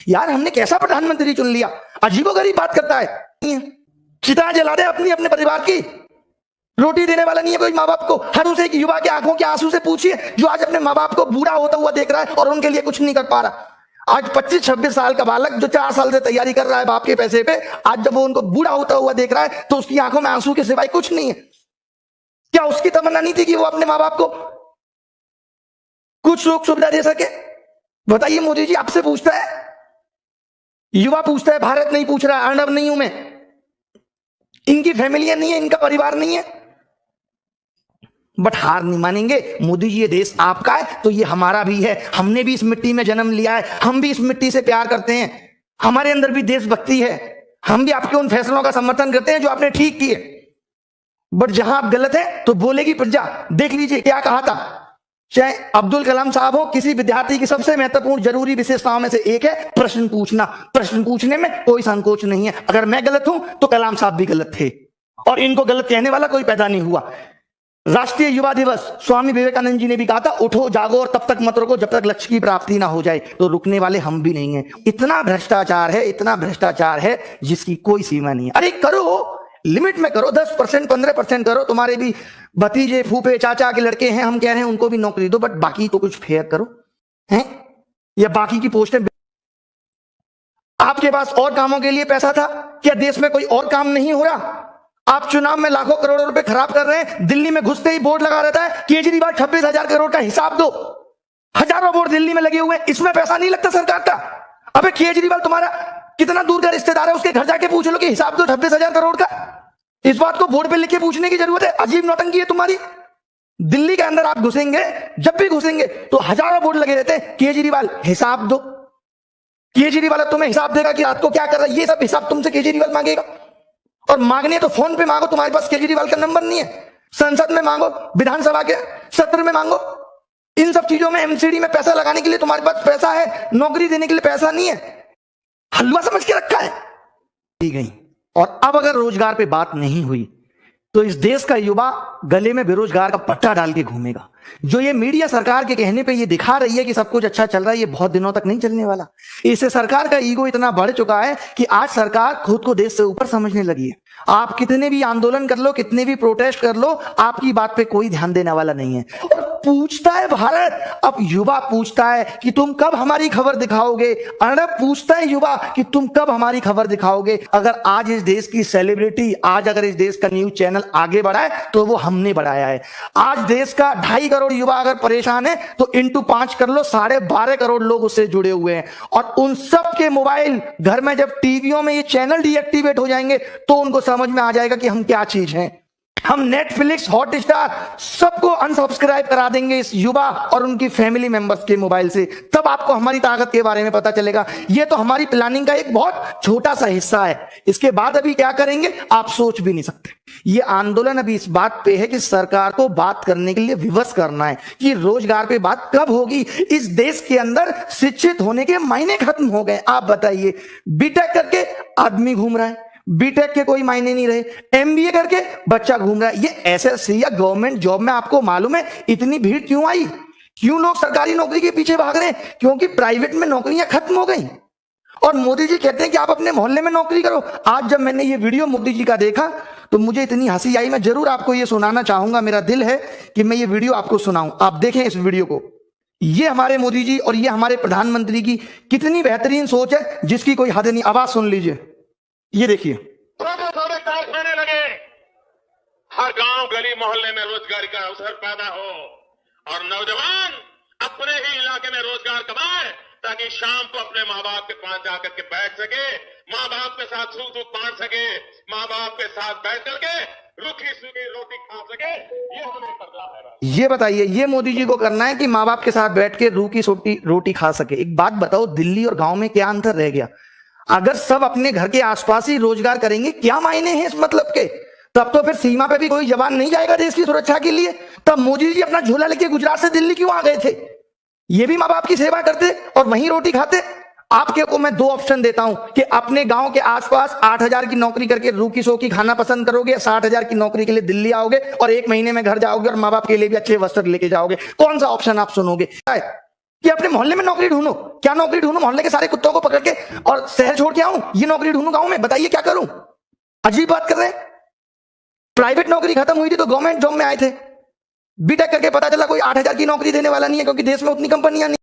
यार हमने कैसा प्रधानमंत्री चुन लिया, अजीबोगरीब बात करता है। चिता जला दे अपनी अपने परिवार की, रोटी देने वाला नहीं है कोई माँ बाप को। हर उसे एक युवा के आंखों के आंसू से पूछिए जो आज अपने माँ बाप को बूढ़ा होता हुआ देख रहा है और उनके लिए कुछ नहीं कर पा रहा। आज 25-26 साल का बालक जो 4 साल से तैयारी कर रहा है बाप के पैसे पे, आज जब वो उनको बूढ़ा होता हुआ देख रहा है तो उसकी आंखों में आंसू के सिवाय कुछ नहीं है। क्या उसकी तमन्ना नहीं थी कि वो अपने माँ बाप को कुछ सुख सुविधा दे सके? बताइए मोदी जी आपसे पूछता है, युवा पूछता है, भारत नहीं पूछ रहा, अर्नब नहीं हूं मैं, इनकी फैमिलियां नहीं है, इनका परिवार नहीं है, बट हार नहीं मानेंगे। मोदी जी ये देश आपका है तो ये हमारा भी है, हमने भी इस मिट्टी में जन्म लिया है, हम भी इस मिट्टी से प्यार करते हैं, हमारे अंदर भी देशभक्ति है, हम भी आपके उन फैसलों का समर्थन करते हैं जो आपने ठीक किए। बट जहां आप गलत हैं तो बोलेगी प्रजा। देख लीजिए क्या कहा था, चाहे अब्दुल कलाम साहब हो, किसी विद्यार्थी की सबसे महत्वपूर्ण जरूरी विशेषताओं में से एक है प्रश्न पूछना। प्रश्न पूछने में कोई संकोच नहीं है। अगर मैं गलत हूं तो कलाम साहब भी गलत थे और इनको गलत कहने वाला कोई पैदा नहीं हुआ। राष्ट्रीय युवा दिवस, स्वामी विवेकानंद जी ने भी कहा था, उठो जागो और तब तक मत रुको जब तक लक्ष्य की प्राप्ति ना हो जाए। तो रुकने वाले हम भी नहीं हैं। इतना भ्रष्टाचार है, इतना भ्रष्टाचार है जिसकी कोई सीमा नहीं है। अरे करो, लिमिट में करो, 10% 15% करो। तुम्हारे भी भतीजे फूफे चाचा के लड़के हैं, हम कह रहे हैं उनको भी नौकरी दो, बट बाकी तो कुछ फेयर करो हैं, या बाकी की पोस्टें। आपके पास और कामों के लिए पैसा था क्या? देश में कोई और काम नहीं हो रहा? आप चुनाव में लाखों करोड़ों रुपए खराब कर रहे हैं। दिल्ली में घुसते ही बोर्ड लगा रहता है, केजरीवाल 26,000 करोड़ का हिसाब दो। हजारों बोर्ड दिल्ली में लगे हुए हैं, इसमें पैसा नहीं लगता सरकार का। अबे केजरीवाल तुम्हारा कितना दूर का रिश्तेदार है, उसके घर जाके पूछ लो कि हिसाब दो 26,000 करोड़ का। इस बात को बोर्ड पे लिख के पूछने की जरूरत है? अजीब नौटंकी है तुम्हारी। दिल्ली के अंदर आप घुसेंगे, जब भी घुसेंगे तो हजारों बोर्ड लगे रहते हैं, केजरीवाल हिसाब दो। केजरीवाल तुम्हें हिसाब देगा कि रात को क्या कर रहा है, ये सब हिसाब तुमसे केजरीवाल मांगेगा। और मांगने तो फोन पे मांगो, तुम्हारे पास केजरीवाल का नंबर नहीं है। संसद में मांगो, विधानसभा के सत्र में मांगो। इन सब चीजों में एमसीडी में पैसा लगाने के लिए तुम्हारे पास पैसा है, नौकरी देने के लिए पैसा नहीं है। हलवा समझ के रखा है गई। और अब अगर रोजगार पे बात नहीं हुई तो इस देश का युवा गले में बेरोजगार का पट्टा डाल के घूमेगा। जो ये मीडिया सरकार के कहने पे ये दिखा रही है कि सब कुछ अच्छा चल रहा है, ये बहुत दिनों तक नहीं चलने वाला। इससे सरकार का ईगो इतना बढ़ चुका है कि आज सरकार खुद को देश से ऊपर समझने लगी है। आप कितने भी आंदोलन कर लो, कितने भी प्रोटेस्ट कर लो, आपकी बात पे कोई ध्यान देने वाला नहीं है। और पूछता है भारत, अब युवा पूछता है कि तुम कब हमारी खबर दिखाओगे। अर्नब पूछता है युवा कि तुम कब हमारी खबर दिखाओगे। अगर आज इस देश की सेलिब्रिटी, आज अगर इस देश का न्यूज चैनल आगे बढ़ा है तो वो हमने बढ़ाया है। आज देश का 2.5 करोड़ युवा अगर परेशान है तो इंटू 5 कर लो, 12.5 करोड़ लोग उससे जुड़े हुए हैं। और उन सब के मोबाइल घर में जब टीवियों में ये चैनल डीएक्टिवेट हो जाएंगे तो उनको समझ में आ जाएगा कि हम क्या चीज हैं। हम नेटफ्लिक्स, हॉटस्टार सबको अनसब्सक्राइब करा देंगे इस युवा और उनकी फैमिली मेंबर्स के मोबाइल से। तब आपको हमारी ताकत के बारे में पता चलेगा। ये तो हमारी प्लानिंग का एक बहुत छोटा सा हिस्सा है। इसके बाद अभी क्या करेंगे आप सोच भी नहीं सकते। ये आंदोलन अभी इस बात पे है कि सरकार को बात करने के लिए विवश करना है कि रोजगार पे बात कब होगी। इस देश के अंदर शिक्षित होने के मायने खत्म हो गए। आप बताइए, बीटेक करके आदमी घूम रहा है, बीटेक के कोई मायने नहीं रहे, एमबीए करके बच्चा घूम रहा है। ये एसएससी या गवर्नमेंट जॉब में आपको मालूम है इतनी भीड़ क्यों आई? क्यों लोग सरकारी नौकरी के पीछे भाग रहे हैं? क्योंकि प्राइवेट में नौकरियां खत्म हो गई। और मोदी जी कहते हैं कि आप अपने मोहल्ले में नौकरी करो। आज जब मैंने ये वीडियो मोदी जी का देखा तो मुझे इतनी हंसी आई, मैं जरूर आपको ये सुनाना चाहूंगा। मेरा दिल है कि मैं ये वीडियो आपको सुनाऊं। आप देखें इस वीडियो को। ये हमारे मोदी जी और ये हमारे प्रधानमंत्री की कितनी बेहतरीन सोच है जिसकी कोई हद नहीं। आवाज सुन लीजिए, ये देखिए। थोड़े थोड़े कारखाने लगे, हर गांव गली मोहल्ले में रोजगार का अवसर पैदा हो और नौजवान अपने ही इलाके में रोजगार कमाए ताकि शाम को अपने माँ बाप के पास जाकर के बैठ सके, माँ बाप के साथ सुख दुख बांट सके, माँ बाप के साथ बैठ करके रूखी सूखी रोटी खा सके। ये हमें करना है। ये बताइए, ये मोदी जी को करना है कि माँ बाप के साथ बैठ के रूखी सूखी रोटी खा सके। एक बात बताओ, दिल्ली और गांव में क्या अंतर रह गया? अगर सब अपने घर के आसपास ही रोजगार करेंगे, क्या मायने हैं इस मतलब के? तब तो फिर सीमा पे भी कोई जवान नहीं जाएगा देश की सुरक्षा के लिए। तब मोदी जी अपना झोला लेके गुजरात से दिल्ली क्यों आ गए थे? ये भी माँ बाप की सेवा करते और वहीं रोटी खाते। आपके को मैं 2 ऑप्शन देता हूं कि अपने गांव के आसपास 8,000 की नौकरी करके रूखी सोखी खाना पसंद करोगे, या 60,000 की नौकरी के लिए दिल्ली आओगे और 1 महीने में घर जाओगे और माँ बाप के लिए भी अच्छे वस्त्र लेके जाओगे। कौन सा ऑप्शन आप सुनोगे? कि अपने मोहल्ले में नौकरी ढूंढूं। क्या नौकरी ढूंढूं? मोहल्ले के सारे कुत्तों को पकड़ के और शहर छोड़ के आऊं? ये नौकरी ढूंढूं गांव में? बताइए क्या करूं? अजीब बात कर रहे हैं। प्राइवेट नौकरी खत्म हुई थी तो गवर्नमेंट जॉब में आए थे। बीटेक करके पता चला कोई 8,000 की नौकरी देने वाला नहीं है, क्योंकि देश में उतनी कंपनियां नहीं।